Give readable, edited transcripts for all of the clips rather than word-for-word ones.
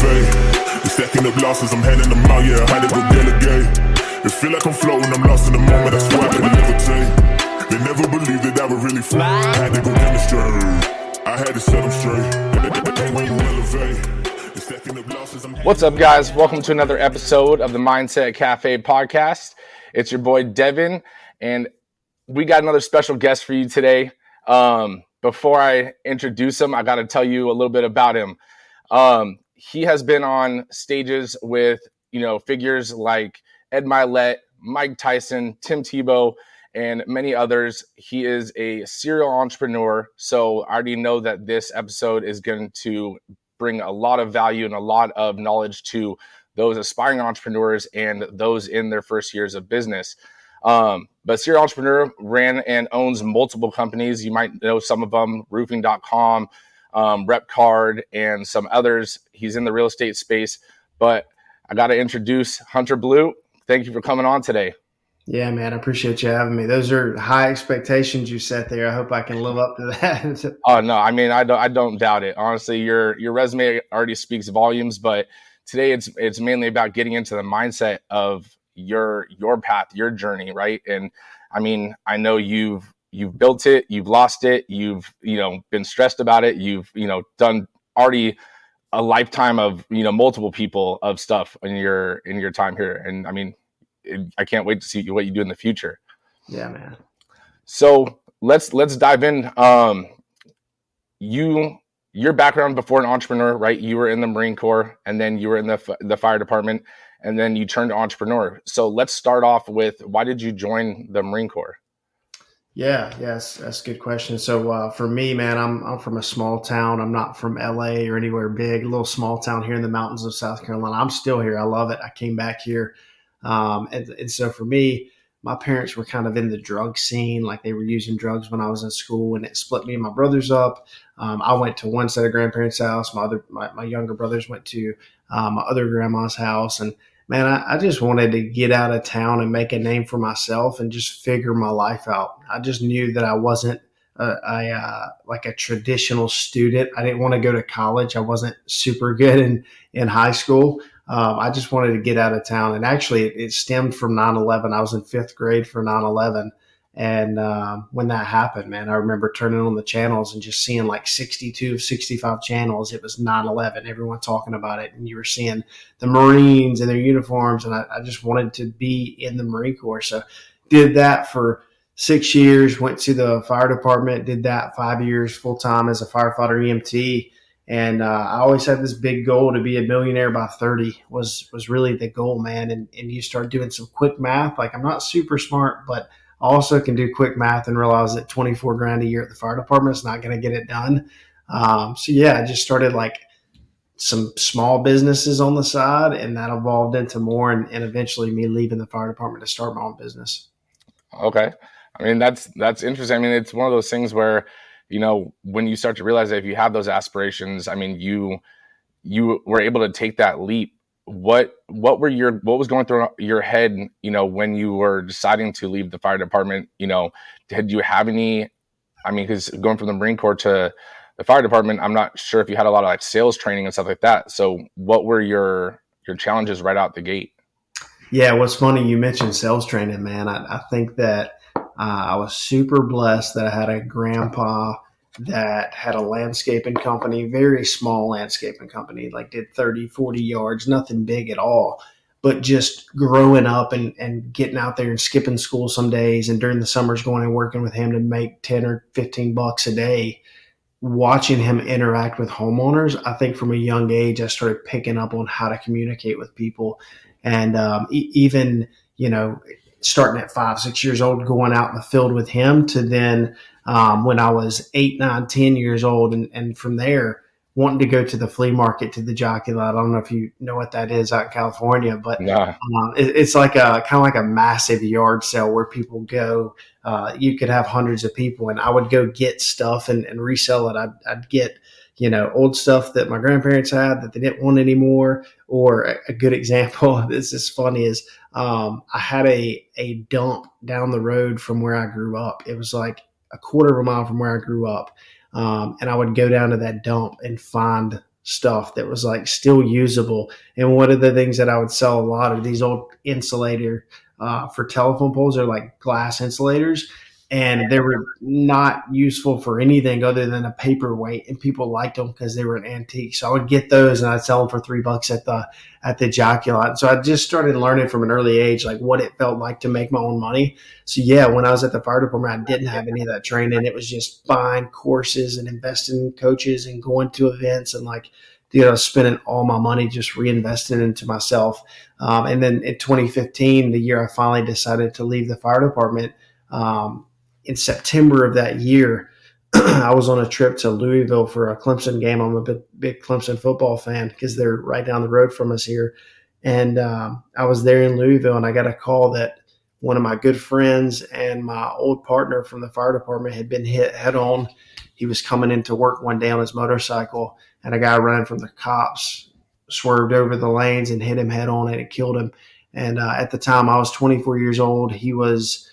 elevate. It's stacking up losses, I'm handing them out, yeah, I had to go delegate. It feel like I'm floating, I'm lost in the moment, I swear I could levitate. They never believed that I would really fly, I had to go demonstrate. I had to set them straight. When you elevate, it's stacking up losses, What's up, guys? Welcome to another episode of the Mindset Cafe podcast. It's your boy, Devin, and we got another special guest for you today. Before I introduce him, I got to tell you a little bit about him. He has been on stages with, figures like Ed Milet, Mike Tyson, Tim Tebow, and many others. He is a serial entrepreneur, so I already know that this episode is going to bring a lot of value and a lot of knowledge to those aspiring entrepreneurs and those in their first years of business. But serial entrepreneur ran and owns multiple companies. You might know some of them, roofing.com, RepCard, and some others. He's in the real estate space, but I got to introduce Hunter Ballew. Thank you for coming on today. Yeah, man, I appreciate you having me. Those are high expectations you set there. I hope I can live up to that. Oh no, I mean, I don't doubt it. Honestly, your resume already speaks volumes, but today it's mainly about getting into the mindset of your path, your journey, right? And I mean, I know you've built it, you've lost it, you've been stressed about it, you've done already a lifetime of multiple people of stuff in your time here, and I mean, I can't wait to see what you do in the future. Yeah, man. So let's dive in. Your background before an entrepreneur, right? You were in the Marine Corps, and then you were in the fire department, and then you turned to entrepreneur. So let's start off with, why did you join the Marine Corps? Yes, that's a good question. So for me, man, I'm from a small town. I'm not from LA or anywhere big. A little small town here in the mountains of South Carolina. I'm still here. I love it. I came back here. And so for me, my parents were kind of in the drug scene, like they were using drugs when I was in school, and it split me and my brothers up. I went to one set of grandparents' house. My younger brothers went to my other grandma's house. And man, I just wanted to get out of town and make a name for myself and just figure my life out. I just knew that I wasn't like a traditional student. I didn't want to go to college. I wasn't super good in high school. I just wanted to get out of town. And actually, it stemmed from 9/11. I was in fifth grade for 9/11. And when that happened, man, I remember turning on the channels and just seeing like 62 of 65 channels. It was 9/11, everyone talking about it. And you were seeing the Marines in their uniforms. And I just wanted to be in the Marine Corps. So did that for 6 years, went to the fire department, did that 5 years full time as a firefighter EMT. And I always had this big goal to be a millionaire by 30 was really the goal, man. And you start doing some quick math. Like, I'm not super smart, but I also can do quick math and realize that 24 grand a year at the fire department is not going to get it done. So yeah, I just started like some small businesses on the side, and that evolved into more, and eventually me leaving the fire department to start my own business. Okay. I mean, that's interesting. I mean, it's one of those things where, when you start to realize that if you have those aspirations, I mean, you were able to take that leap. What was going through your head, when you were deciding to leave the fire department? Did you have any, I mean, because going from the Marine Corps to the fire department, I'm not sure if you had a lot of like sales training and stuff like that. So what were your challenges right out the gate? Yeah, what's funny, you mentioned sales training, man. I think that I was super blessed that I had a grandpa that had a landscaping company, very small landscaping company, like did 30, 40 yards, nothing big at all. But just growing up and getting out there and skipping school some days, and during the summers going and working with him to make 10 or 15 bucks a day, watching him interact with homeowners, I think from a young age, I started picking up on how to communicate with people. And even, starting at 5, 6 years old, going out in the field with him, to then when I was 8, 9, 10 years old. And from there, wanting to go to the flea market, to the jockey lot. I don't know if you know what that is out in California, but Yeah. It's like kind of like a massive yard sale where people go. You could have hundreds of people, and I would go get stuff and resell it. I'd get old stuff that my grandparents had that they didn't want anymore. Or a good example, this is funny, is I had a dump down the road from where I grew up. It was like a quarter of a mile from where I grew up. And I would go down to that dump and find stuff that was like still usable. And one of the things that I would sell a lot of these old insulator for telephone poles are like glass insulators, and they were not useful for anything other than a paperweight, and people liked them because they were an antique. So I would get those and I'd sell them for $3 at the jockey lot. So I just started learning from an early age like what it felt like to make my own money. So yeah, when I was at the fire department, I didn't have any of that training. It was just buying courses and investing in coaches and going to events and like, spending all my money just reinvesting into myself. And then in 2015, the year I finally decided to leave the fire department, in September of that year, I was on a trip to Louisville for a Clemson game. I'm a big Clemson football fan because they're right down the road from us here. And I was there in Louisville, and I got a call that one of my good friends and my old partner from the fire department had been hit head on. He was coming into work one day on his motorcycle, and a guy running from the cops swerved over the lanes and hit him head on, and it killed him. And at the time, I was 24 years old. He was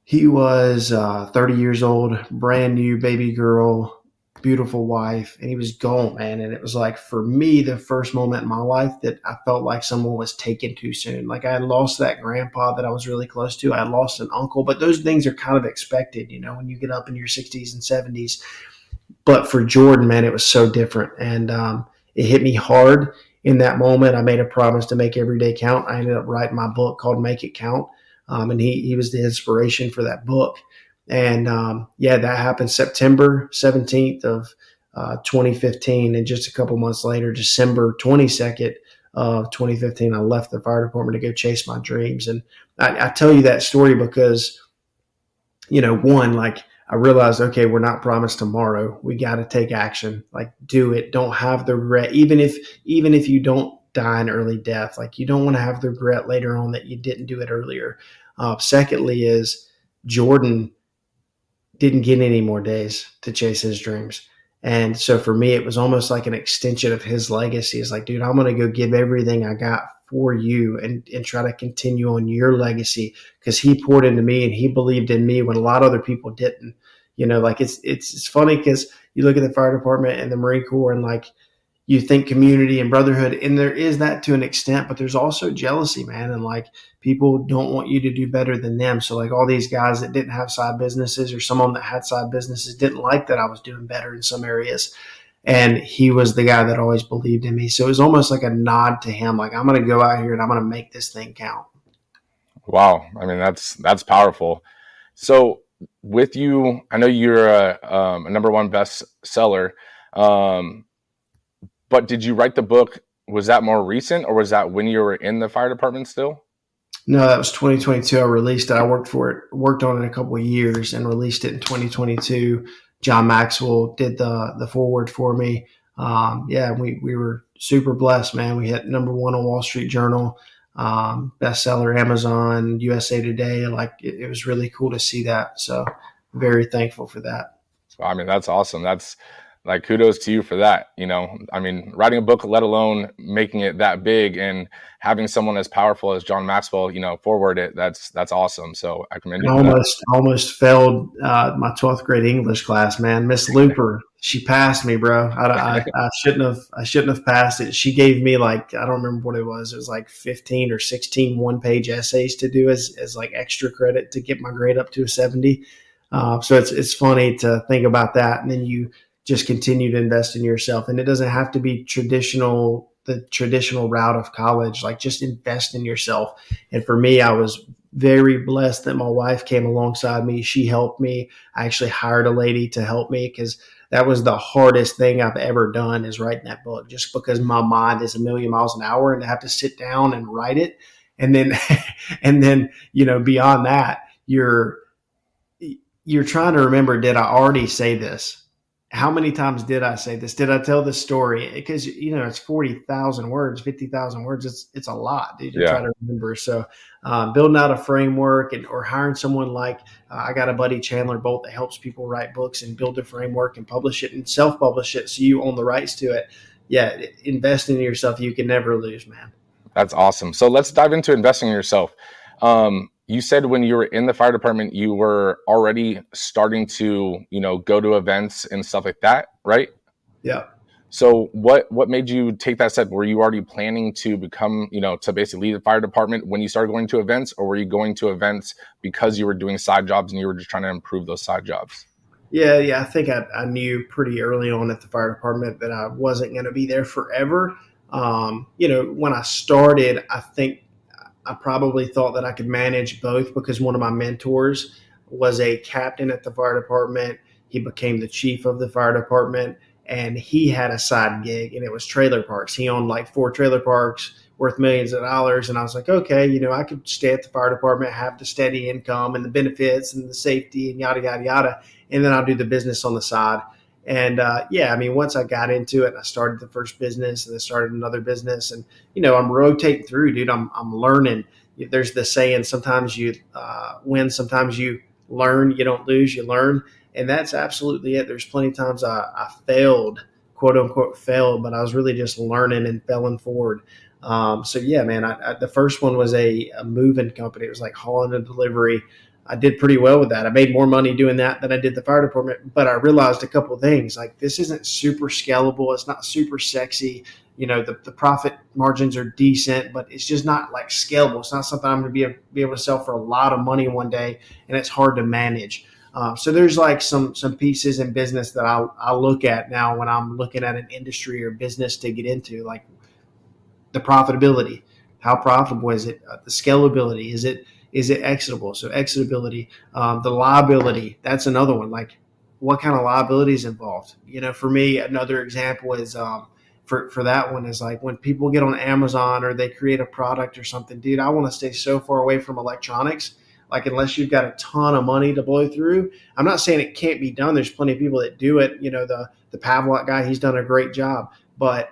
30 years old, brand new baby girl, beautiful wife, and he was gone, man. And it was like, for me, the first moment in my life that I felt like someone was taken too soon. Like I had lost that grandpa that I was really close to. I had lost an uncle, but those things are kind of expected, when you get up in your 60s and 70s. But for Jordan, man, it was so different. And it hit me hard in that moment. I made a promise to make every day count. I ended up writing my book called Make It Count. And he was the inspiration for that book. And that happened September 17th of 2015. And just a couple months later, December 22nd of 2015, I left the fire department to go chase my dreams. And I tell you that story because, one, like I realized, okay, we're not promised tomorrow. We got to take action, like do it. Don't have the regret. Even if you don't die an early death, like you don't want to have the regret later on that you didn't do it earlier. Secondly is Jordan didn't get any more days to chase his dreams. And so for me, it was almost like an extension of his legacy. It's like, dude, I'm going to go give everything I got for you and try to continue on your legacy, because he poured into me and he believed in me when a lot of other people didn't. Like it's funny because you look at the fire department and the Marine Corps and like, you think community and brotherhood, and there is that to an extent, but there's also jealousy, man. And like people don't want you to do better than them. So like all these guys that didn't have side businesses, or some of them that had side businesses, didn't like that I was doing better in some areas. And he was the guy that always believed in me. So it was almost like a nod to him. Like, I'm going to go out here and I'm going to make this thing count. Wow. I mean, that's powerful. So with you, I know you're a number one bestseller. But did you write the book? Was that more recent, or was that when you were in the fire department still? No, that was 2022. I released it. I worked on it a couple of years and released it in 2022. John Maxwell did the foreword for me. We were super blessed, man. We hit number one on Wall Street Journal, bestseller, Amazon, USA Today. Like it was really cool to see that. So very thankful for that. I mean, that's awesome. That's like, kudos to you for that. I mean, writing a book, let alone making it that big, and having someone as powerful as John Maxwell, forward it. That's awesome. So I commend you. I almost failed my 12th grade English class, man. Miss Looper, she passed me, bro. I shouldn't have passed it. She gave me like, I don't remember what it was. It was like 15 or 16 one-page essays to do as like extra credit to get my grade up to a 70. So it's funny to think about that. And then you just continue to invest in yourself. And it doesn't have to be the traditional route of college. Like, just invest in yourself. And for me, I was very blessed that my wife came alongside me. She helped me. I actually hired a lady to help me, because that was the hardest thing I've ever done, is writing that book, just because my mind is a million miles an hour and I have to sit down and write it. And then, beyond that, you're trying to remember, did I already say this? How many times did I say this? Did I tell this story? Because, it's 40,000 words, 50,000 words. It's a lot, dude, to try to remember. So building out a framework or hiring someone like I got a buddy, Chandler Bolt, that helps people write books and build a framework and publish it and self-publish it so you own the rights to it. Yeah, investing in yourself, you can never lose, man. That's awesome. So let's dive into investing in yourself. You said when you were in the fire department, you were already starting to, go to events and stuff like that, right? Yeah. So what made you take that step? Were you already planning to become, to basically lead the fire department when you started going to events, or were you going to events because you were doing side jobs and you were just trying to improve those side jobs? Yeah. I think I knew pretty early on at the fire department that I wasn't going to be there forever. When I started, I think I probably thought that I could manage both because one of my mentors was a captain at the fire department. He became the chief of the fire department, and he had a side gig, and it was trailer parks. He owned like 4 trailer parks worth millions of dollars. And I was like, okay, I could stay at the fire department, have the steady income and the benefits and the safety and yada, yada, yada. And then I'll do the business on the side. And once I got into it, I started the first business and then started another business. And, I'm rotating through, dude. I'm learning. There's the saying, sometimes you win, sometimes you learn. You don't lose, you learn. And that's absolutely it. There's plenty of times I failed, quote unquote, failed, but I was really just learning and failing forward. Man, the first one was a moving company. It was like hauling and delivery. I did pretty well with that. I made more money doing that than I did the fire department, but I realized a couple of things. Like, this isn't super scalable. It's not super sexy. The profit margins are decent, but it's just not like scalable. It's not something I'm going to be able to sell for a lot of money one day, and it's hard to manage. So there's like some pieces in business that I look at now when I'm looking at an industry or business to get into, like the profitability. How profitable is it? The scalability. Is it exitable? So exitability, the liability. That's another one. Like, what kind of liability is involved? For me, another example is for that one is like when people get on Amazon or they create a product or something. Dude, I want to stay so far away from electronics. Like, unless you've got a ton of money to blow through. I'm not saying it can't be done. There's plenty of people that do it. The Pavlok guy, he's done a great job, but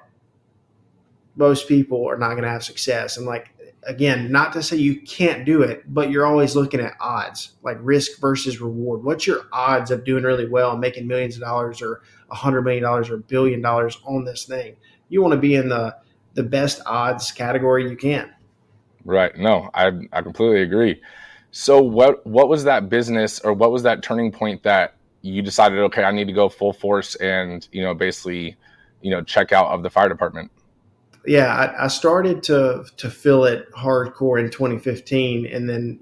most people are not going to have success. And like, again, not to say you can't do it, but you're always looking at odds, like risk versus reward. What's your odds of doing really well and making millions of dollars or $100 million or $1 billion on this thing? You want to be in the best odds category you can. Right. No, I completely agree. So what was that business, or what was that turning point that you decided, okay, I need to go full force and, basically, check out of the fire department? Yeah, I started to feel it hardcore in 2015, and then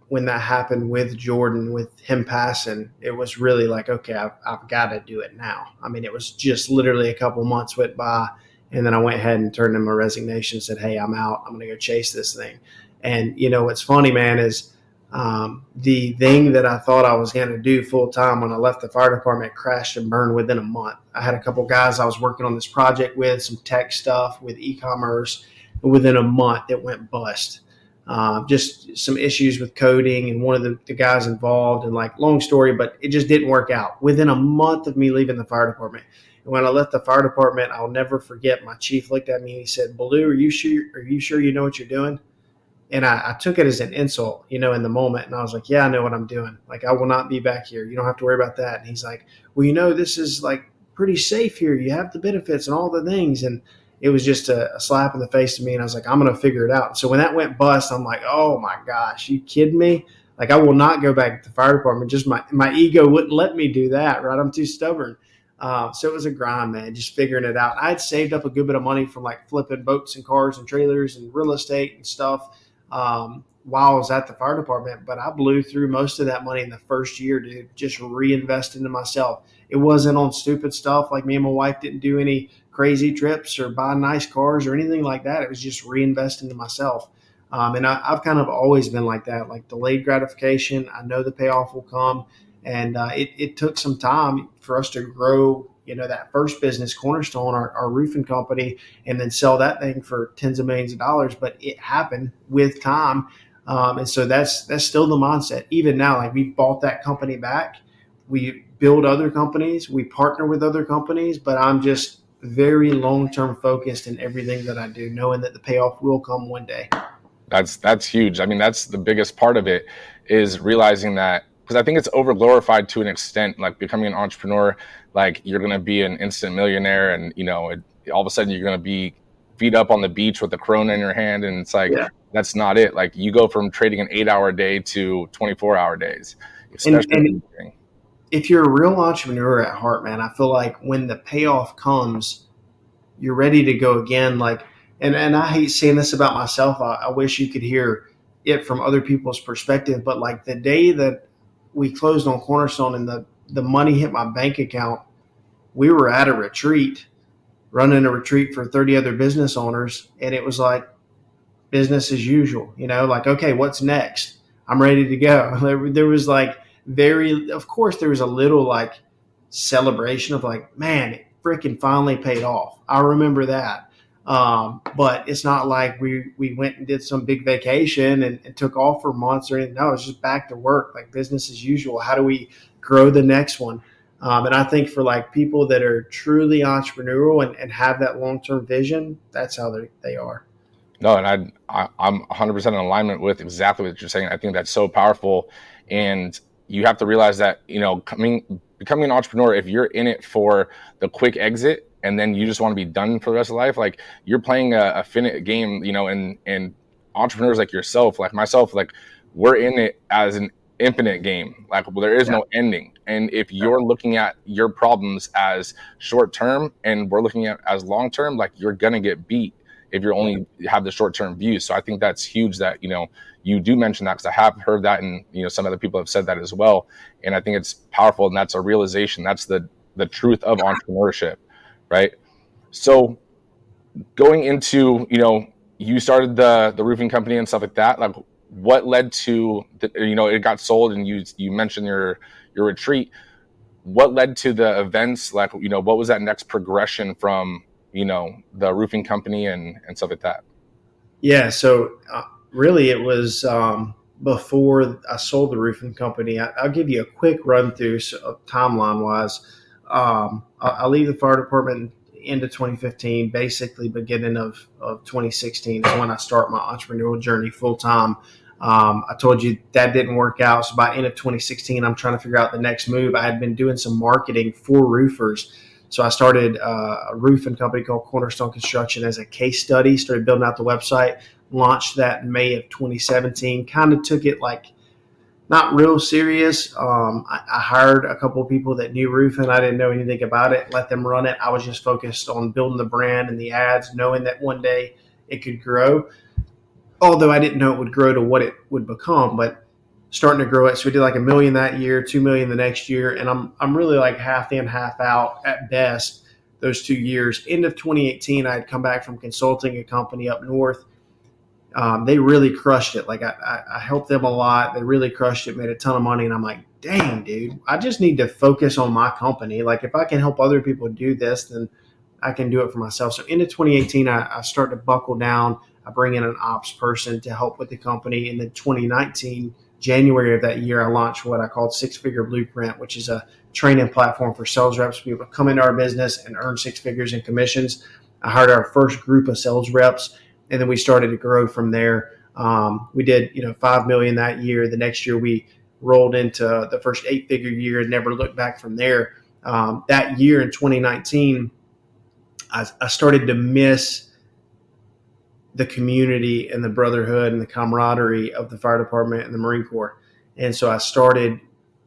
when that happened with Jordan, with him passing, it was really like, okay, I've got to do it now. I mean, it was just literally a couple months went by, and then I went ahead and turned in my resignation and said, hey, I'm out. I'm going to go chase this thing. And what's funny, man, is the thing that I thought I was going to do full time when I left the fire department crashed and burned within a month. I had a couple guys I was working on this project with, some tech stuff with e-commerce. And within a month, it went bust. Just some issues with coding and one of the guys involved, and like, long story, but it just didn't work out within a month of me leaving the fire department. And when I left the fire department, I'll never forget, my chief looked at me and he said, Ballew, are you sure you know what you're doing? And I took it as an insult, in the moment. And I was like, yeah, I know what I'm doing. Like, I will not be back here. You don't have to worry about that. And he's like, well, this is like pretty safe here. You have the benefits and all the things. And it was just a slap in the face to me. And I was like, I'm going to figure it out. So when that went bust, I'm like, oh my gosh, you kidding me? Like, I will not go back to the fire department. Just my ego wouldn't let me do that, right? I'm too stubborn. So it was a grind, man, just figuring it out. I had saved up a good bit of money from like flipping boats and cars and trailers and real estate and stuff while I was at the fire department, but I blew through most of that money in the first year, dude, just reinvesting into myself. It wasn't on stupid stuff. Like, me and my wife didn't do any crazy trips or buy nice cars or anything like that. It was just reinvesting into myself. And I've kind of always been like that, like delayed gratification. I know the payoff will come. And it took some time for us to grow, that first business, Cornerstone, our roofing company, and then sell that thing for tens of millions of dollars. But it happened with time. And so that's still the mindset. Even now, like, we bought that company back. We build other companies. We partner with other companies. But I'm just very long-term focused in everything that I do, knowing that the payoff will come one day. That's huge. I mean, that's the biggest part of it, is realizing that, because I think it's over glorified to an extent, like becoming an entrepreneur, like you're going to be an instant millionaire, and all of a sudden you're going to be feet up on the beach with a Corona in your hand, and it's like, yeah. That's not it. Like, you go from trading an 8-hour day to 24-hour days, especially. if you're a real entrepreneur at heart, man, I feel like when the payoff comes, you're ready to go again. Like, and I hate saying this about myself. I wish you could hear it from other people's perspective, but like the day that we closed on Cornerstone and the money hit my bank account, we were at a retreat, running a retreat for 30 other business owners. And it was like business as usual, like, okay, what's next? I'm ready to go. There was like of course there was a little like celebration of like, man, it freaking finally paid off. I remember that. But it's not like we went and did some big vacation and took off for months or anything. No, it's just back to work, like business as usual. How do we grow the next one? And I think for like people that are truly entrepreneurial and have that long-term vision, that's how they are. No, and I'm 100% in alignment with exactly what you're saying. I think that's so powerful. And you have to realize that, becoming an entrepreneur, if you're in it for the quick exit and then you just want to be done for the rest of life, like you're playing a finite game, and entrepreneurs like yourself, like myself, like we're in it as an infinite game. Like there is no ending. And if you're looking at your problems as short term and we're looking at as long term, like you're going to get beat if you only have the short-term view. So I think that's huge that, you do mention that, because I have heard that, and, some other people have said that as well. And I think it's powerful, and that's a realization. That's the truth of entrepreneurship, right? So going into, you started the roofing company and stuff like that. Like what led to, it got sold, and you mentioned your retreat. What led to the events? Like, what was that next progression from, the roofing company and stuff like that? Yeah. So really it was before I sold the roofing company. I'll give you a quick run through timeline wise. I leave the fire department into 2015, basically beginning of 2016 is when I start my entrepreneurial journey full time. I told you that didn't work out. So by end of 2016, I'm trying to figure out the next move. I had been doing some marketing for roofers. So I started a roofing company called Cornerstone Construction as a case study, started building out the website, launched that in May of 2017, kind of took it like not real serious. I hired a couple of people that knew roofing. I didn't know anything about it, let them run it. I was just focused on building the brand and the ads, knowing that one day it could grow. Although I didn't know it would grow to what it would become, but starting to grow it. So we did like $1 million that year, $2 million the next year. And I'm really like half in, half out at best those 2 years. End of 2018, I had come back from consulting a company up north. They really crushed it. Like I helped them a lot. They really crushed it, made a ton of money. And I'm like, dang, dude, I just need to focus on my company. Like if I can help other people do this, then I can do it for myself. So into 2018, I start to buckle down. I bring in an ops person to help with the company. And then 2019, January of that year, I launched what I called Six Figure Blueprint, which is a training platform for sales reps to be able to come into our business and earn six figures in commissions. I hired our first group of sales reps, and then we started to grow from there. We did, $5 million that year. The next year, we rolled into the first 8-figure year and never looked back from there. That year in 2019, I started to miss the community and the brotherhood and the camaraderie of the fire department and the Marine Corps. And so I started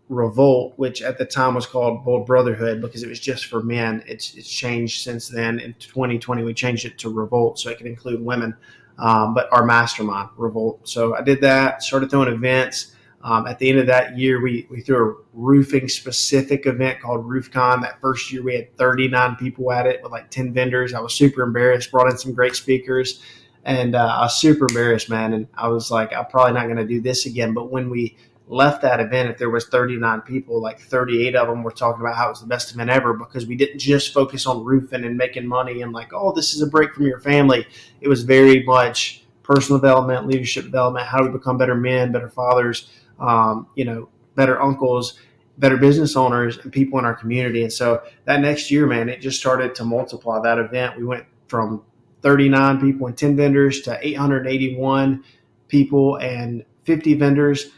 Revolt, which at the time was called Bold Brotherhood because it was just for men. It's changed since then. In 2020, we changed it to Revolt so it can include women, but our mastermind, Revolt. So I did that, started throwing events. At the end of that year, we threw a roofing specific event called RoofCon. That first year, we had 39 people at it with like 10 vendors. I was super embarrassed, brought in some great speakers. And I was super embarrassed, man. And I was like, I'm probably not going to do this again. But when we left that event, if there was 39 people, like 38 of them were talking about how it was the best event ever because we didn't just focus on roofing and making money and like, oh, this is a break from your family. It was very much personal development, leadership development, how do we become better men, better fathers, better uncles, better business owners and people in our community. And so that next year, man, it just started to multiply that event. We went from 39 people and 10 vendors to 881 people and 50 vendors.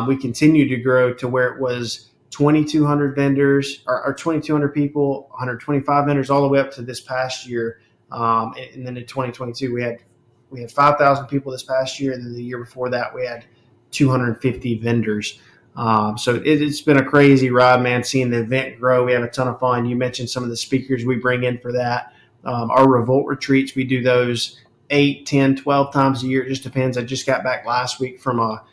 We continued to grow to where it was 2,200 vendors or 2,200 people, 125 vendors all the way up to this past year. And then in 2022, we had 5,000 people this past year. And then the year before that, we had 250 vendors. So it's been a crazy ride, man, seeing the event grow. We have a ton of fun. You mentioned some of the speakers we bring in for that. Our revolt retreats, we do those 8, 10, 12 times a year. It just depends. I just got back last week from a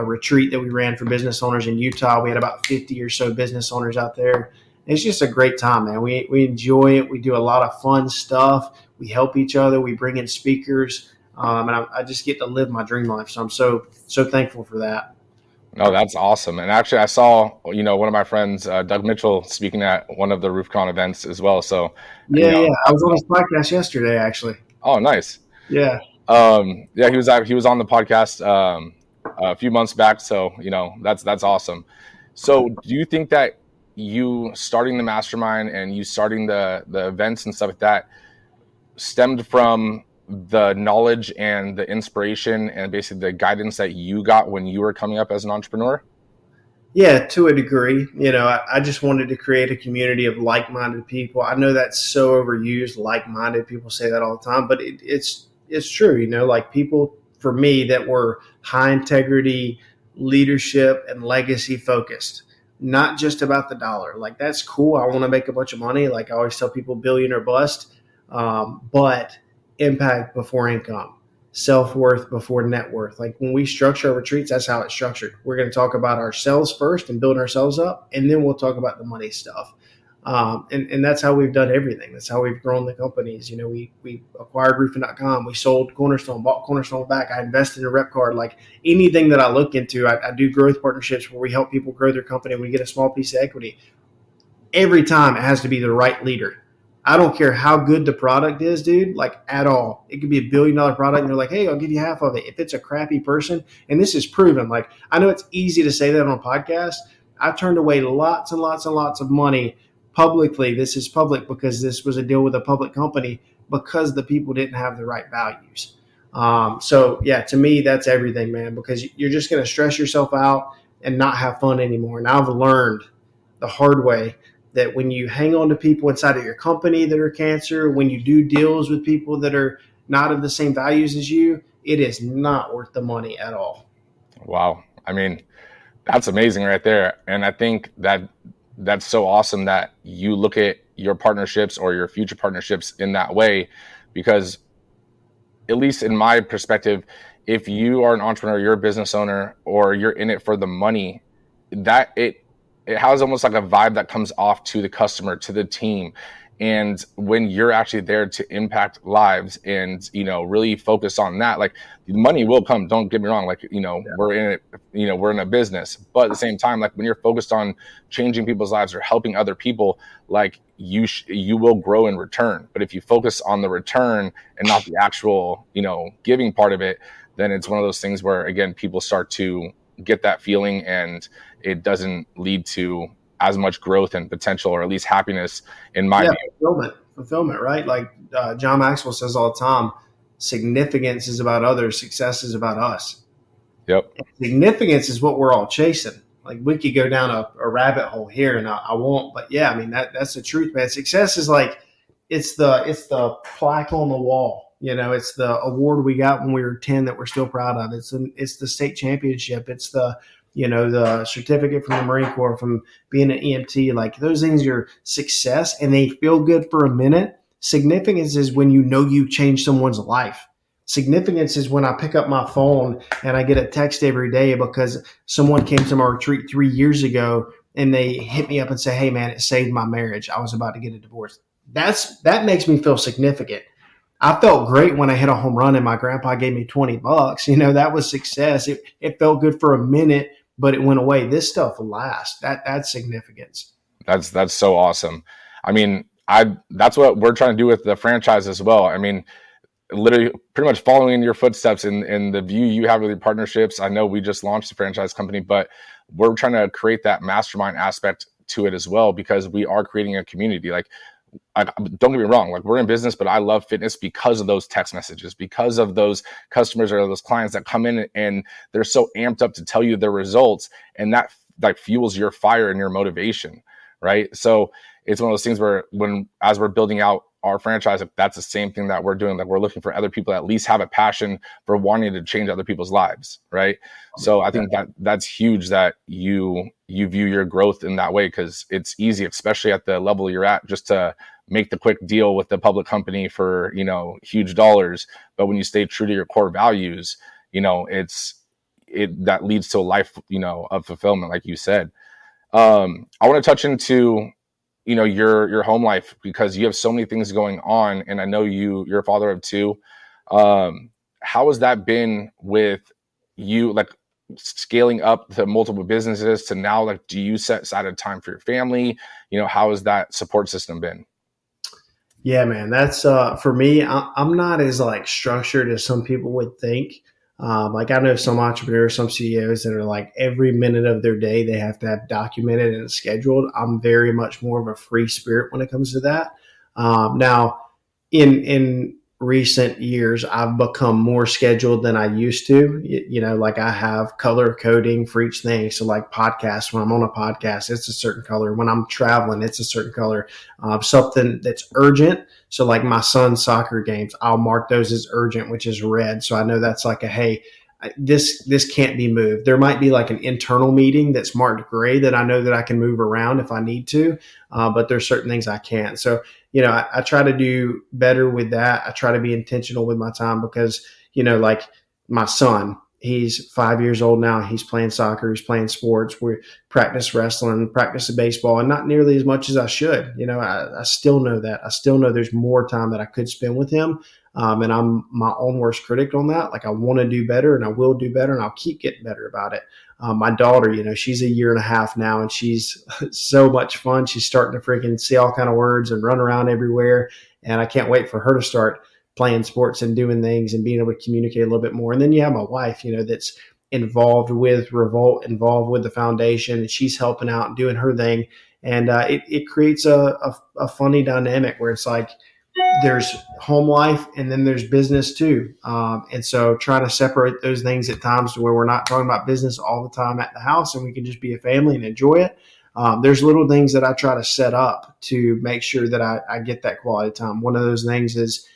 retreat that we ran for business owners in Utah. We had about 50 or so business owners out there. It's just a great time, man. We enjoy it. We do a lot of fun stuff. We help each other. We bring in speakers, and I just get to live my dream life. So I'm so thankful for that. No, that's awesome. And actually, I saw, one of my friends, Doug Mitchell, speaking at one of the RoofCon events as well. So, Yeah. I was on his podcast yesterday, actually. Oh, nice. Yeah. Yeah, he was on the podcast a few months back. So, that's awesome. So do you think that you starting the mastermind and you starting the events and stuff like that stemmed from the knowledge and the inspiration and basically the guidance that you got when you were coming up as an entrepreneur? Yeah, to a degree. I just wanted to create a community of like-minded people. I know that's so overused. Like-minded people say that all the time, but it's true. Like people for me that were high integrity, leadership, and legacy focused. Not just about the dollar. Like that's cool. I want to make a bunch of money. Like I always tell people, billionaire bust. But impact before income, self-worth before net worth. Like when we structure our retreats, that's how it's structured. We're going to talk about ourselves first and build ourselves up, and then we'll talk about the money stuff. And that's how we've done everything. That's how we've grown the companies. We acquired roofing.com. We sold Cornerstone, bought Cornerstone back. I invested in a rep card. Like anything that I look into, I do growth partnerships where we help people grow their company. We get a small piece of equity. Every time it has to be the right leader. I don't care how good the product is, dude, like at all. It could be $1 billion product and they're like, hey, I'll give you half of it. If it's a crappy person, and this is proven, like I know it's easy to say that on a podcast. I've turned away lots and lots and lots of money publicly. This is public because this was a deal with a public company because the people didn't have the right values. So yeah, to me, that's everything, man, because you're just going to stress yourself out and not have fun anymore. And I've learned the hard way that when you hang on to people inside of your company that are cancer, when you do deals with people that are not of the same values as you, it is not worth the money at all. Wow. I mean, that's amazing right there. And I think that that's so awesome that you look at your partnerships or your future partnerships in that way, because at least in my perspective, if you are an entrepreneur, you're a business owner, or you're in it for the money, that it has almost like a vibe that comes off to the customer, to the team. And when you're actually there to impact lives and, really focus on that, like the money will come, don't get me wrong. Like, we're in it, we're in a business, but at the same time, like when you're focused on changing people's lives or helping other people, like you will grow in return. But if you focus on the return and not the actual, giving part of it, then it's one of those things where, again, people start to get that feeling and it doesn't lead to as much growth and potential, or at least happiness in my view. Fulfillment, right? Like John Maxwell says all the time, significance is about others, success is about us. Yep. And significance is what we're all chasing. Like we could go down a rabbit hole here and I won't, but yeah, I mean, that's the truth, man. Success is like, it's the plaque on the wall. It's the award we got when we were 10 that we're still proud of. It's the state championship. It's the certificate from the Marine Corps, from being an EMT. Like those things are success and they feel good for a minute. Significance is when you change someone's life. Significance is when I pick up my phone and I get a text every day because someone came to my retreat 3 years ago and they hit me up and say, hey man, it saved my marriage. I was about to get a divorce. That makes me feel significant. I felt great when I hit a home run and my grandpa gave me $20. That was success. It felt good for a minute, but it went away. This stuff will last. That's significance. That's so awesome. I mean, that's what we're trying to do with the franchise as well. I mean, literally pretty much following in your footsteps in the view you have with your partnerships. I know we just launched the franchise company, but we're trying to create that mastermind aspect to it as well, because we are creating a community. Like, don't get me wrong, like we're in business, but I love fitness because of those text messages, because of those customers or those clients that come in and they're so amped up to tell you their results, and that like fuels your fire and your motivation, right? So it's one of those things where as we're building out our franchise, like, that's the same thing that we're doing. Like, we're looking for other people that at least have a passion for wanting to change other people's lives, right? So I think that's huge that you view your growth in that way, because it's easy, especially at the level you're at, just to make the quick deal with the public company for, huge dollars. But when you stay true to your core values, that leads to a life, of fulfillment, like you said. I want to touch into, your home life, because you have so many things going on, and I know you're a father of two. How has that been with you, like scaling up to multiple businesses to now, like, do you set aside a time for your family? How has that support system been? Yeah, man, that's for me. I'm not as like structured as some people would think. Like I know some entrepreneurs, some CEOs that are like every minute of their day they have to have documented and scheduled. I'm very much more of a free spirit when it comes to that. Now, in recent years, I've become more scheduled than I used to. Like I have color coding for each thing. So like podcasts, when I'm on a podcast, it's a certain color. When I'm traveling, it's a certain color. Something that's urgent. So like my son's soccer games, I'll mark those as urgent, which is red. So I know that's like hey, this can't be moved. There might be like an internal meeting that's marked gray that I know that I can move around if I need to, but there's certain things I can't. So I try to do better with that. I try to be intentional with my time because like my son, he's 5 years old now. He's playing soccer. He's playing sports. We practice wrestling, practice baseball, and not nearly as much as I should. I still know that. I still know there's more time that I could spend with him. And I'm my own worst critic on that. Like I want to do better and I will do better and I'll keep getting better about it. My daughter, she's a year and a half now and she's so much fun. She's starting to freaking say all kind of words and run around everywhere. And I can't wait for her to start playing sports and doing things and being able to communicate a little bit more. And then you have my wife, that's involved with Revolt, involved with the foundation, and she's helping out and doing her thing. And it creates a funny dynamic where it's like, there's home life and then there's business too. And so trying to separate those things at times to where we're not talking about business all the time at the house and we can just be a family and enjoy it. There's little things that I try to set up to make sure that I get that quality time. One of those things is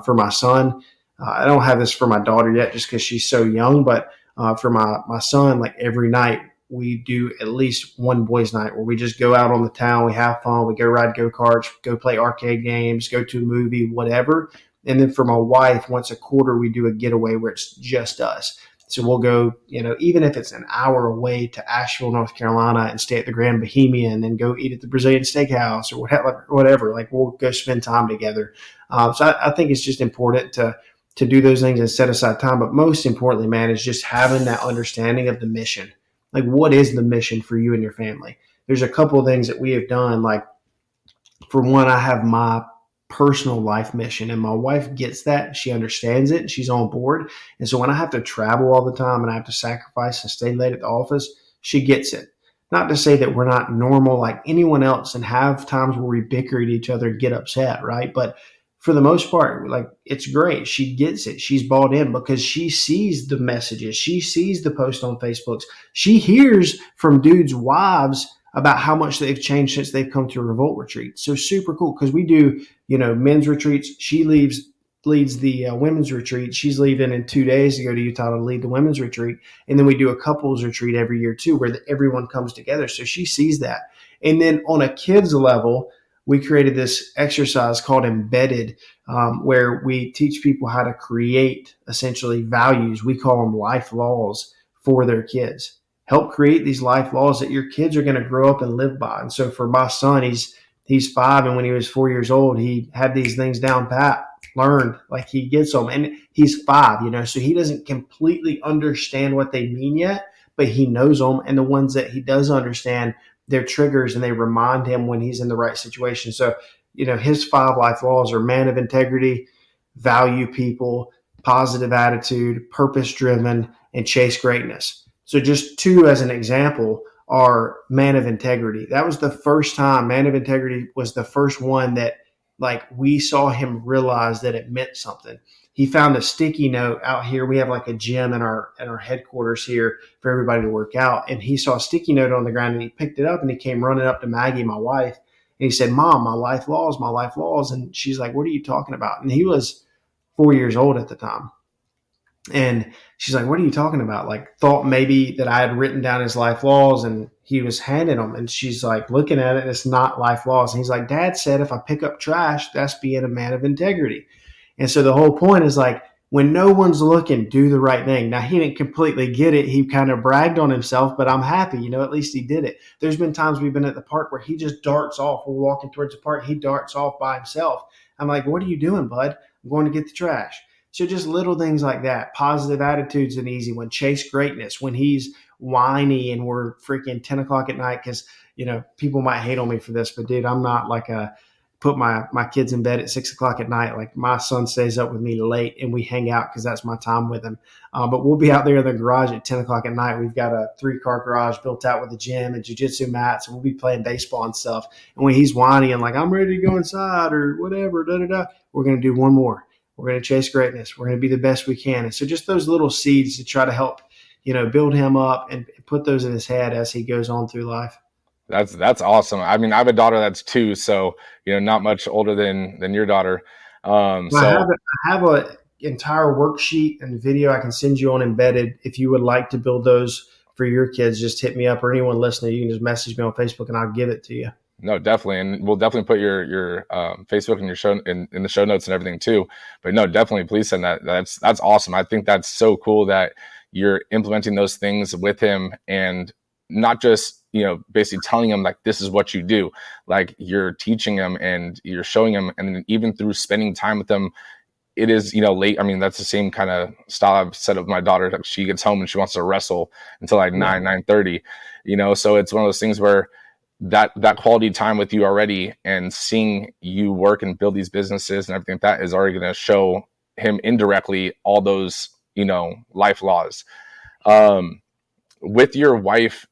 for my son. I don't have this for my daughter yet just because she's so young, but for my son, like every night, we do at least one boys' night where we just go out on the town, we have fun, we go ride go-karts, go play arcade games, go to a movie, whatever. And then for my wife, once a quarter, we do a getaway where it's just us. So we'll go, even if it's an hour away to Asheville, North Carolina and stay at the Grand Bohemian and go eat at the Brazilian Steakhouse or whatever, like we'll go spend time together. So I think it's just important to do those things and set aside time. But most importantly, man, is just having that understanding of the mission. Like, what is the mission for you and your family? There's a couple of things that we have done. Like, for one, I have my personal life mission, and my wife gets that. She understands it, and she's on board. And so when I have to travel all the time and I have to sacrifice and stay late at the office, she gets it. Not to say that we're not normal like anyone else and have times where we bicker at each other and get upset, right? But for the most part, like it's great. She gets it. She's bought in because she sees the messages. She sees the post on Facebooks. She hears from dudes' wives about how much they've changed since they've come to a Revolt retreat. So super cool because we do, men's retreats. She leads the women's retreat. She's leaving in 2 days to go to Utah to lead the women's retreat. And then we do a couples retreat every year too, where everyone comes together. So she sees that. And then on a kid's level, we created this exercise called Embedded, where we teach people how to create essentially values. We call them life laws for their kids. Help create these life laws that your kids are going to grow up and live by. And so for my son, he's 5, and when he was 4 years old, he had these things down pat, learned, like he gets them. And he's 5, so he doesn't completely understand what they mean yet, but he knows them. And the ones that he does understand, they're triggers and they remind him when he's in the right situation. So, his 5 life laws are man of integrity, value people, positive attitude, purpose driven, and chase greatness. So just 2 as an example are man of integrity. That was the first time man of integrity was the first one that like we saw him realize that it meant something. He found a sticky note out here. We have like a gym in our headquarters here for everybody to work out. And he saw a sticky note on the ground and he picked it up and he came running up to Maggie, my wife. he said, "Mom, my life laws, my life laws." And she's like, "What are you talking about?" And he was 4 years old at the time. And she's like, "What are you talking about?" Like, thought maybe that I had written down his life laws and he was handing them. And she's like, looking at it, and it's not life laws. And he's like, "Dad said if I pick up trash, that's being a man of integrity." And so the whole point is like, when no one's looking, do the right thing. Now, he didn't completely get it. He kind of bragged on himself, but I'm happy, at least he did it. There's been times we've been at the park where he just darts off. We're walking towards the park. He darts off by himself. I'm like, "What are you doing, bud?" "I'm going to get the trash." So just little things like that. Positive attitude's an easy one. Chase greatness. When he's whiny and we're freaking 10 o'clock at night, because, people might hate on me for this, but dude, I'm not like put my kids in bed at 6 o'clock at night. Like, my son stays up with me late and we hang out because that's my time with him. But we'll be out there in the garage at 10 o'clock at night. We've got a 3-car garage built out with a gym and jiu-jitsu mats, and we'll be playing baseball and stuff. And when he's whiny and like, "I'm ready to go inside," or whatever, we're going to do one more. We're going to chase greatness. We're going to be the best we can. And so just those little seeds to try to help, build him up and put those in his head as he goes on through life. That's awesome. I mean, I have a daughter that's 2, so, not much older than your daughter. I have a entire worksheet and video I can send you on Embedded. If you would like to build those for your kids, just hit me up, or anyone listening, you can just message me on Facebook and I'll give it to you. No, definitely. And we'll definitely put your Facebook and your show in the show notes and everything too. But no, definitely please send that. That's awesome. I think that's so cool that you're implementing those things with him, and not just, basically telling him like, this is what you do. Like, you're teaching him and you're showing him, and even through spending time with him, it is, late. I mean, that's the same kind of style I've said of my daughter. She gets home and she wants to wrestle until like 9:30, so it's one of those things where that quality time with you already, and seeing you work and build these businesses and everything like that, is already going to show him indirectly all those, life laws. With your wife,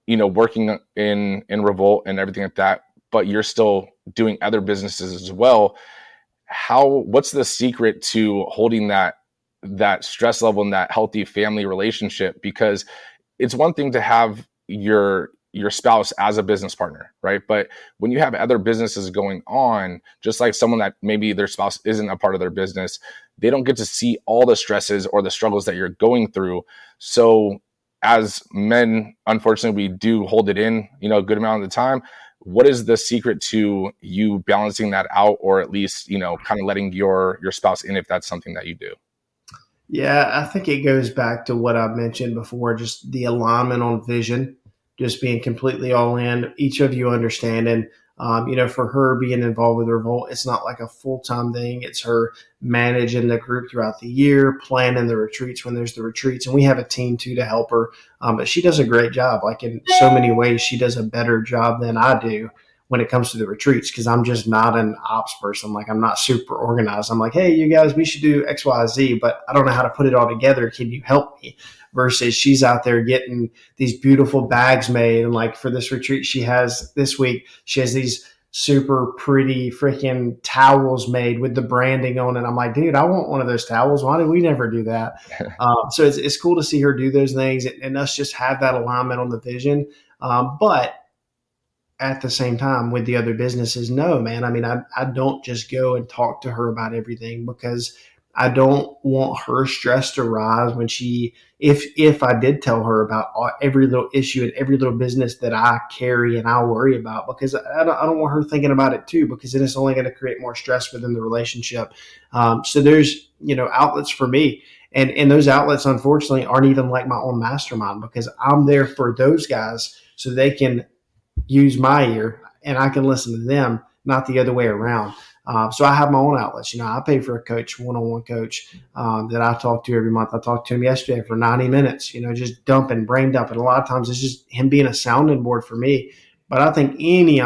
working in Revolt and everything like that, but you're still doing other businesses as well. What's the secret to holding that stress level and that healthy family relationship? Because it's one thing to have your spouse as a business partner, right? But when you have other businesses going on, just like someone that maybe their spouse isn't a part of their business, they don't get to see all the stresses or the struggles that you're going through. So as men, unfortunately, we do hold it in, a good amount of the time. What is the secret to you balancing that out, or at least, kind of letting your spouse in if that's something that you do? Yeah, I think it goes back to what I mentioned before, just the alignment on vision, just being completely all in, each of you understanding. For her being involved with Revolt, it's not like a full-time thing. It's her managing the group throughout the year, planning the retreats when there's the retreats. And we have a team too to help her. But she does a great job. Like, in so many ways, she does a better job than I do when it comes to the retreats, because I'm just not an ops person. Like, I'm not super organized. I'm like, "Hey, you guys, we should do X, Y, Z, but I don't know how to put it all together. Can you help me?" Versus she's out there getting these beautiful bags made. And like, for this retreat this week, she has these super pretty freaking towels made with the branding on it. I'm like, "Dude, I want one of those towels. Why did we never do that?" So it's cool to see her do those things, and us just have that alignment on the vision. But at the same time, with the other businesses, no, man. I mean, I don't just go and talk to her about everything, because I don't want her stress to rise when if I did tell her about every little issue and every little business that I carry and I worry about, because I don't want her thinking about it too, because then it's only going to create more stress within the relationship. So there's, outlets for me. And those outlets, unfortunately, aren't even like my own mastermind, because I'm there for those guys so they can use my ear and I can listen to them, not the other way around. So I have my own outlets. I pay for a coach, one-on-one coach that I talk to every month. I talked to him yesterday for 90 minutes, just brain dumping. A lot of times it's just him being a sounding board for me. But I think every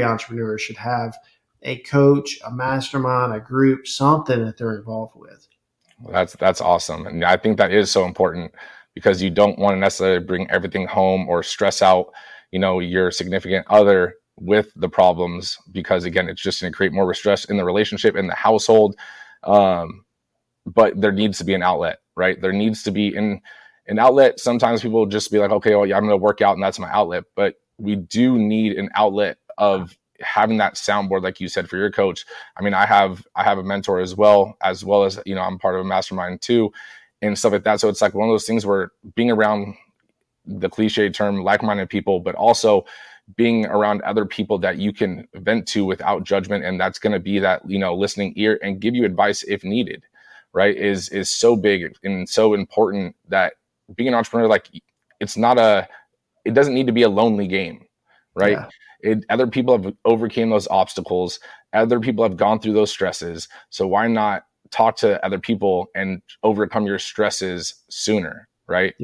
entrepreneur should have a coach, a mastermind, a group, something that they're involved with. That's awesome. And I think that is so important, because you don't want to necessarily bring everything home or stress out, your significant other with the problems, because again, it's just going to create more stress in the relationship, in the household. But there needs to be an outlet, right? There needs to be an outlet. Sometimes people just be like, okay, well, yeah, I'm going to work out and that's my outlet. But we do need an outlet of having that soundboard, like you said, for your coach. I mean, I have a mentor as well as, I'm part of a mastermind too and stuff like that. So it's like one of those things where being around the cliche term like-minded people, but also being around other people that you can vent to without judgment. And that's going to be that, listening ear and give you advice if needed, right, is so big and so important, that being an entrepreneur, like it doesn't need to be a lonely game, right? Yeah. Other people have overcame those obstacles. Other people have gone through those stresses. So why not talk to other people and overcome your stresses sooner, right?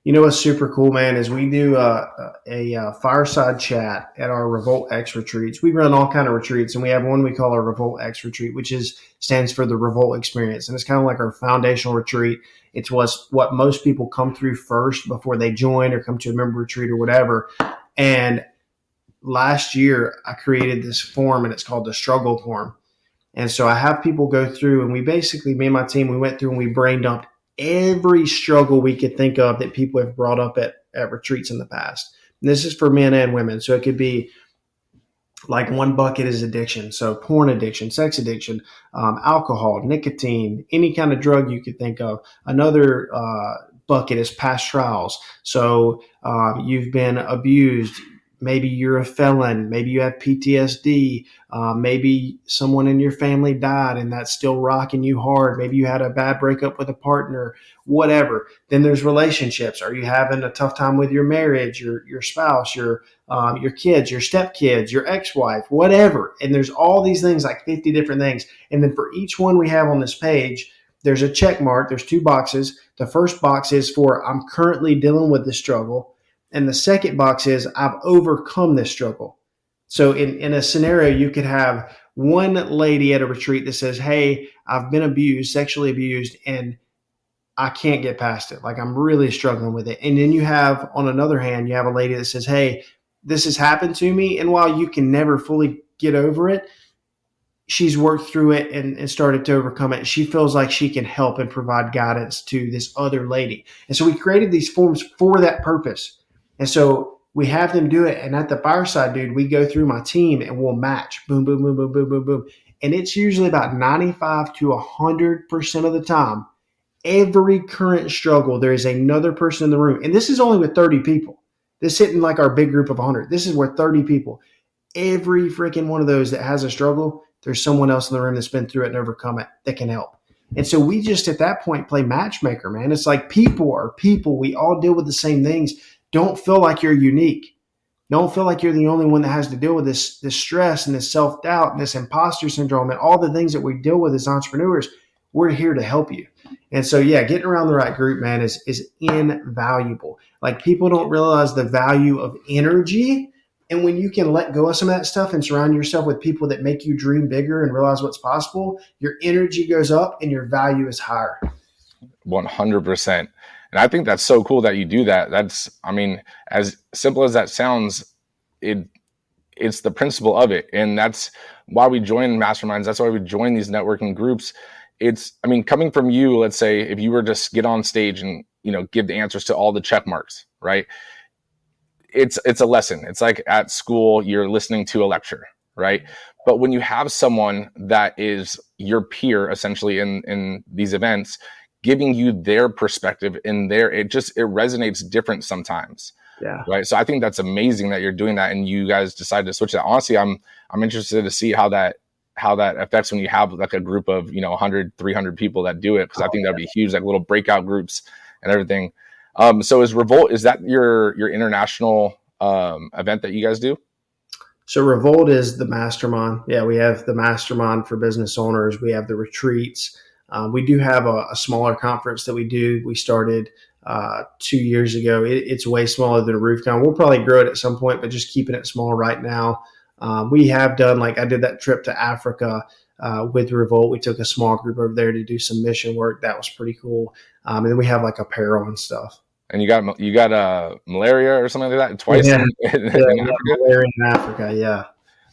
You know what's super cool, man, is we do a fireside chat at our Revolt X retreats. We run all kind of retreats, and we have one we call our Revolt X retreat, which stands for the Revolt Experience, and it's kind of like our foundational retreat. It's what most people come through first before they join or come to a member retreat or whatever. And last year, I created this form, and it's called the Struggle Form. And so I have people go through, and me and my team, we went through and we brain dumped every struggle we could think of that people have brought up at retreats in the past. And this is for men and women. So it could be like one bucket is addiction. So porn addiction, sex addiction, alcohol, nicotine, any kind of drug you could think of. Another bucket is past trials. So you've been abused. Maybe you're a felon. Maybe you have PTSD. Maybe someone in your family died and that's still rocking you hard. Maybe you had a bad breakup with a partner, whatever. Then there's relationships. Are you having a tough time with your marriage, your spouse, your kids, your stepkids, your ex-wife, whatever. And there's all these things, like 50 different things. And then for each one we have on this page, there's a check mark. There's 2 boxes. The first box is for I'm currently dealing with this struggle. And the second box is I've overcome this struggle. So in a scenario, you could have one lady at a retreat that says, hey, I've been abused, sexually abused, and I can't get past it. Like, I'm really struggling with it. And then you have, on another hand, you have a lady that says, hey, this has happened to me. And while you can never fully get over it, she's worked through it and started to overcome it. She feels like she can help and provide guidance to this other lady. And so we created these forms for that purpose. And so we have them do it. And at the fireside, dude, we go through my team and we'll match. Boom, boom, boom, boom, boom, boom, boom. And it's usually about 95 to 100% of the time, every current struggle, there is another person in the room. And this is only with 30 people. This isn't like our big group of 100. This is where 30 people. Every freaking one of those that has a struggle, there's someone else in the room that's been through it and overcome it that can help. And so we just at that point play matchmaker, man. It's like people are people. We all deal with the same things. Don't feel like you're unique. Don't feel like you're the only one that has to deal with this stress and this self-doubt and this imposter syndrome and all the things that we deal with as entrepreneurs. We're here to help you. And so, yeah, getting around the right group, man, is invaluable. Like, people don't realize the value of energy. And when you can let go of some of that stuff and surround yourself with people that make you dream bigger and realize what's possible, your energy goes up and your value is higher. 100%. And I think that's so cool that you do that. That's, I mean, as simple as that sounds, it's the principle of it. And that's why we join masterminds. That's why we join these networking groups. It's, I mean, coming from you, let's say, if you were to just get on stage and, give the answers to all the check marks, right? It's a lesson. It's like at school, you're listening to a lecture, right? But when you have someone that is your peer, essentially, in these events, giving you their perspective it resonates different sometimes. Yeah. Right. So I think that's amazing that you're doing that and you guys decided to switch that. Honestly, I'm interested to see how that affects when you have like a group of, 100, 300 people that do it. Cause I think that'd be huge, like little breakout groups and everything. So is that your international event that you guys do? So Revolt is the mastermind. Yeah. We have the mastermind for business owners. We have the retreats. We do have a smaller conference that we do. We started 2 years ago. It's way smaller than a RoofCon. We'll probably grow it at some point, but just keeping it small right now. We have done, like, I did that trip to Africa with Revolt. We took a small group over there to do some mission work. That was pretty cool. And then we have like apparel and stuff. And you got malaria or something like that twice in Africa? Malaria in Africa. Yeah.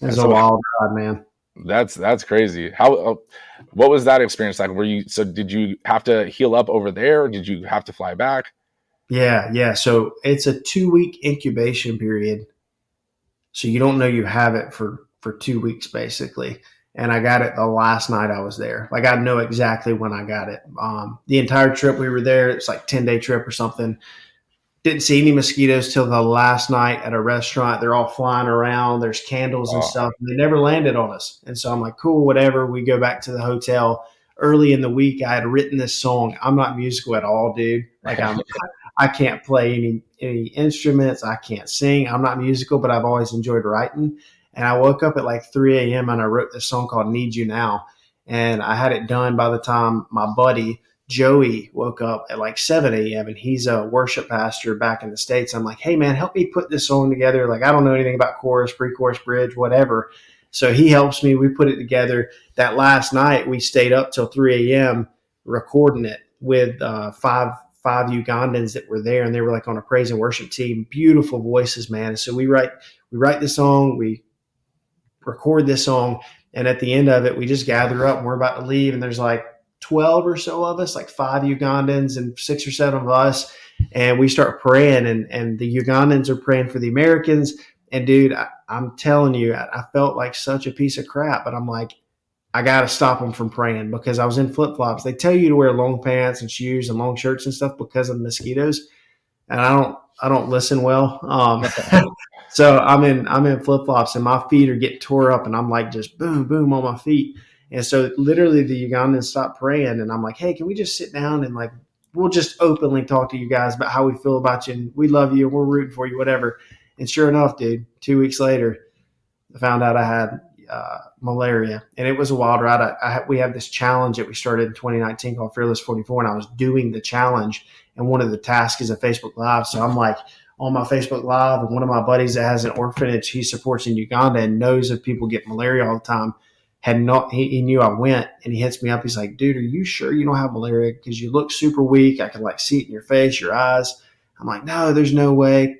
It was a wild ride, man. That's crazy. What was that experience like? Did you have to heal up over there? Or did you have to fly back? Yeah. So it's a 2-week incubation period. So you don't know you have it for for 2 weeks basically. And I got it the last night I was there. Like I know exactly when I got it. The entire trip we were there, it's like 10-day trip or something. Didn't see any mosquitoes till the last night at a restaurant. They're all flying around. There's candles and Oh, stuff. And they never landed on us. And so I'm like, cool, whatever. We go back to the hotel. Early in the week, I had written this song. I'm not musical at all, dude. Like I can't play any instruments. I can't sing. I'm not musical, but I've always enjoyed writing. And I woke up at like 3 a.m. and I wrote this song called Need You Now. And I had it done by the time my buddy Joey woke up at like 7 a.m. and he's a worship pastor back in the States. I'm like, hey, man, help me put this song together. Like, I don't know anything about chorus, pre-chorus, bridge, whatever. So he helps me. We put it together. That last night, we stayed up till 3 a.m. recording it with five Ugandans that were there, and they were like on a praise and worship team. Beautiful voices, man. So we write the song, we record this song, and at the end of it, we just gather up and we're about to leave, and there's like 12 or so of us, like 5 Ugandans and 6 or 7 of us. And we start praying, and the Ugandans are praying for the Americans. And dude, I'm telling you, I felt like such a piece of crap, but I'm like, I got to stop them from praying because I was in flip flops. They tell you to wear long pants and shoes and long shirts and stuff because of the mosquitoes. And I don't listen well. So I'm in flip flops and my feet are getting tore up and I'm like just boom, boom on my feet. And so literally the Ugandans stopped praying and I'm like, hey, can we just sit down and like, we'll just openly talk to you guys about how we feel about you and we love you and we're rooting for you, whatever. And sure enough, dude, 2 weeks later, I found out I had malaria, and it was a wild ride. We have this challenge that we started in 2019 called Fearless 44, and I was doing the challenge, and one of the tasks is a Facebook Live. So I'm like on my Facebook Live, and one of my buddies that has an orphanage he supports in Uganda and knows of people get malaria all the time. He knew I went, and he hits me up. He's like, dude, are you sure you don't have malaria? Because you look super weak. I can like see it in your face, your eyes. I'm like, no, there's no way.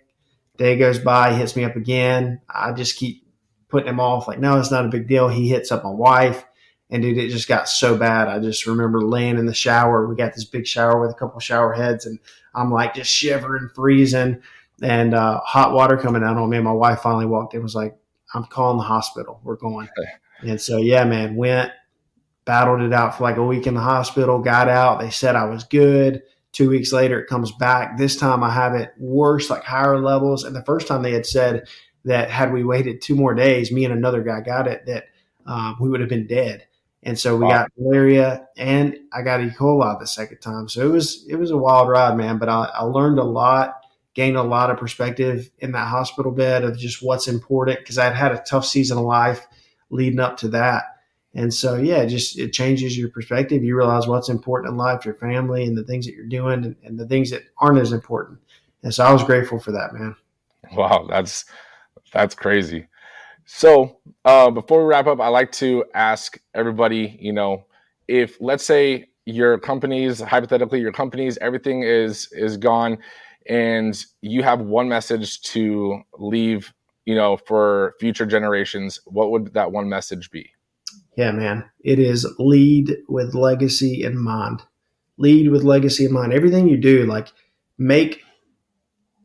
Day goes by, he hits me up again. I just keep putting him off. Like, no, it's not a big deal. He hits up my wife, and dude, it just got so bad. I just remember laying in the shower. We got this big shower with a couple shower heads, and I'm like just shivering, freezing, and hot water coming out on me. And my wife finally walked in and was like, I'm calling the hospital. We're going. And so, yeah, man, went, battled it out for like a week in the hospital, got out. They said I was good. 2 weeks later, it comes back. This time I have it worse, like higher levels. And the first time they had said that had we waited 2 more days, me and another guy got it, that we would have been dead. And so we got malaria, and I got E. coli the second time. So it was a wild ride, man. But I learned a lot, gained a lot of perspective in that hospital bed of just what's important because I'd had a tough season of life leading up to that. And so, yeah, it changes your perspective. You realize what's important in life, your family, and the things that you're doing, and the things that aren't as important. And so I was grateful for that, man. wow, that's crazy. So before we wrap up, I like to ask everybody, if let's say hypothetically, your companies, everything is gone, and you have one message to leave, for future generations, what would that one message be? Yeah, man. It is lead with legacy in mind. Lead with legacy in mind. Everything you do, like make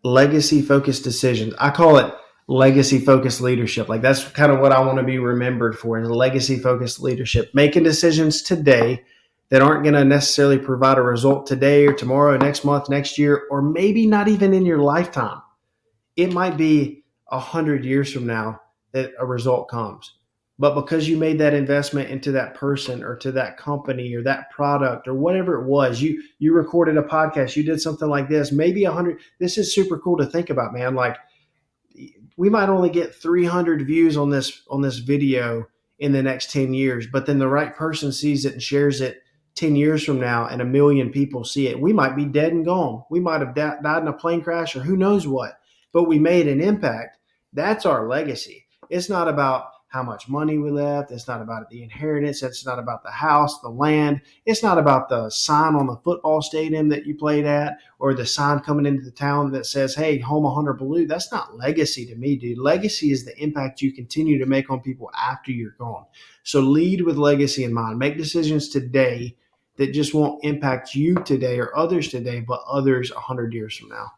legacy focused decisions. I call it legacy focused leadership. Like that's kind of what I want to be remembered for is legacy focused leadership. Making decisions today that aren't going to necessarily provide a result today or tomorrow, next month, next year, or maybe not even in your lifetime. It might be 100 years from now that a result comes. But because you made that investment into that person or to that company or that product or whatever it was, you recorded a podcast, you did something like this, maybe 100. This is super cool to think about, man. Like we might only get 300 views on this video in the next 10 years, but then the right person sees it and shares it 10 years from now and 1 million people see it. We might be dead and gone. We might have died in a plane crash or who knows what, but we made an impact. That's our legacy. It's not about how much money we left. It's not about the inheritance. It's not about the house, the land. It's not about the sign on the football stadium that you played at or the sign coming into the town that says, hey, home of Hunter Ballew. That's not legacy to me, dude. Legacy is the impact you continue to make on people after you're gone. So lead with legacy in mind. Make decisions today that just won't impact you today or others today, but others 100 years from now.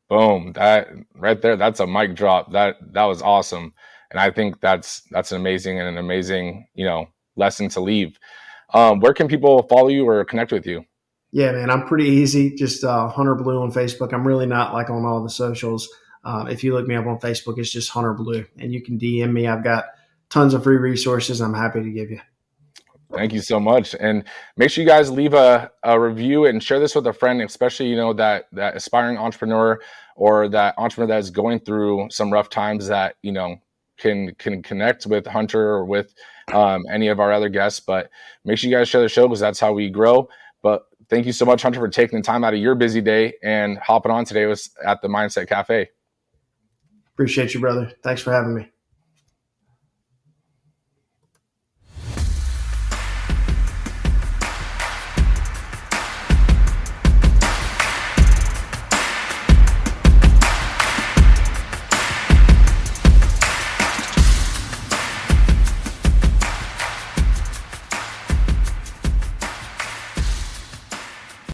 Boom. That right there, that's a mic drop. That was awesome. And I think that's an amazing, lesson to leave. Where can people follow you or connect with you? Yeah, man, I'm pretty easy. Just Hunter Ballew on Facebook. I'm really not like on all the socials. If you look me up on Facebook, it's just Hunter Ballew, and you can DM me. I've got tons of free resources I'm happy to give you. Thank you so much. And make sure you guys leave a review and share this with a friend, especially, that aspiring entrepreneur or that entrepreneur that is going through some rough times that, can connect with Hunter or with any of our other guests. But make sure you guys share the show because that's how we grow. But thank you so much, Hunter, for taking the time out of your busy day and hopping on today at the Mindset Cafe. Appreciate you, brother. Thanks for having me.